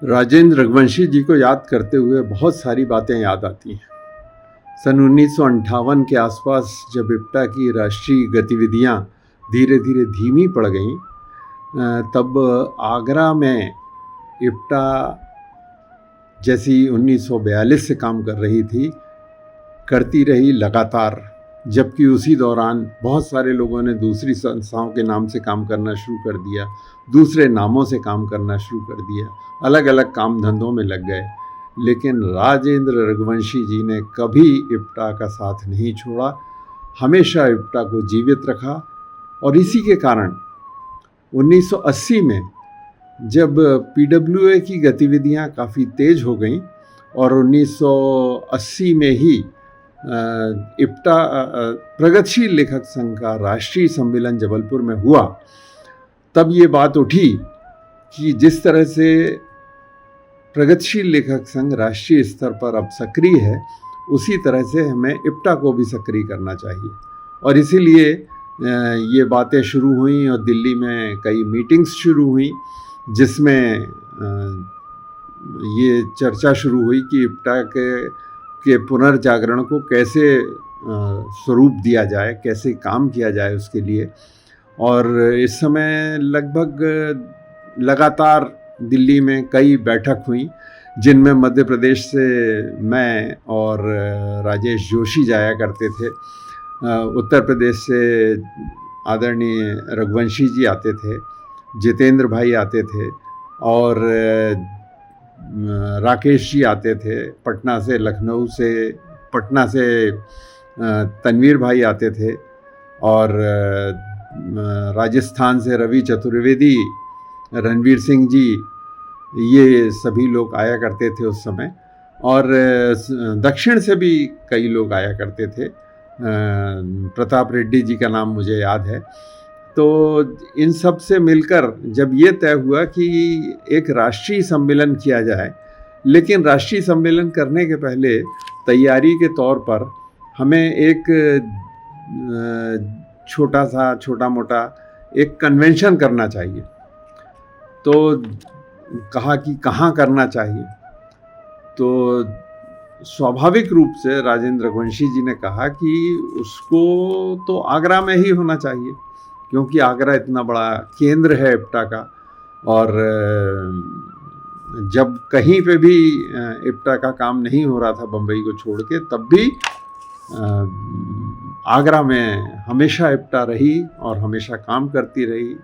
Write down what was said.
राजेंद्र रघुवंशी जी को याद करते हुए बहुत सारी बातें याद आती हैं। सन 1958 के आसपास जब इप्टा की राष्ट्रीय गतिविधियां धीरे धीरे धीमी पड़ गईं, तब आगरा में इप्टा जैसी 1942 से काम कर रही थी, करती रही लगातार। जबकि उसी दौरान बहुत सारे लोगों ने दूसरी संस्थाओं के नाम से काम करना शुरू कर दिया, दूसरे नामों से काम करना शुरू कर दिया, अलग अलग काम धंधों में लग गए। लेकिन राजेंद्र रघुवंशी जी ने कभी इप्टा का साथ नहीं छोड़ा, हमेशा इप्टा को जीवित रखा। और इसी के कारण 1980 में जब पीडब्ल्यूए की गतिविधियां काफ़ी तेज हो गईं और 1980 में ही इप्टा प्रगतिशील लेखक संघ का राष्ट्रीय सम्मेलन जबलपुर में हुआ, तब ये बात उठी कि जिस तरह से प्रगतिशील लेखक संघ राष्ट्रीय स्तर पर अब सक्रिय है, उसी तरह से हमें इप्टा को भी सक्रिय करना चाहिए। और इसीलिए ये बातें शुरू हुई और दिल्ली में कई मीटिंग्स शुरू हुई, जिसमें ये चर्चा शुरू हुई कि इप्टा के पुनर्जागरण को कैसे स्वरूप दिया जाए, कैसे काम किया जाए उसके लिए। और इस समय लगभग लगातार दिल्ली में कई बैठक हुई, जिनमें मध्य प्रदेश से मैं और राजेश जोशी जाया करते थे, उत्तर प्रदेश से आदरणीय रघुवंशी जी आते थे, जितेंद्र भाई आते थे और राकेश जी आते थे, पटना से, लखनऊ से, पटना से तनवीर भाई आते थे, और राजस्थान से रवि चतुर्वेदी, रणवीर सिंह जी, ये सभी लोग आया करते थे उस समय। और दक्षिण से भी कई लोग आया करते थे, प्रताप रेड्डी जी का नाम मुझे याद है। तो इन सब से मिलकर जब ये तय हुआ कि एक राष्ट्रीय सम्मेलन किया जाए, लेकिन राष्ट्रीय सम्मेलन करने के पहले तैयारी के तौर पर हमें एक छोटा मोटा एक कन्वेंशन करना चाहिए। तो कहा कि कहाँ करना चाहिए, तो स्वाभाविक रूप से राजेंद्र रघुवंशी जी ने कहा कि उसको तो आगरा में ही होना चाहिए, क्योंकि आगरा इतना बड़ा केंद्र है इप्टा का। और जब कहीं पे भी इप्टा का काम नहीं हो रहा था बम्बई को छोड़ के, तब भी आगरा में हमेशा इप्टा रही और हमेशा काम करती रही।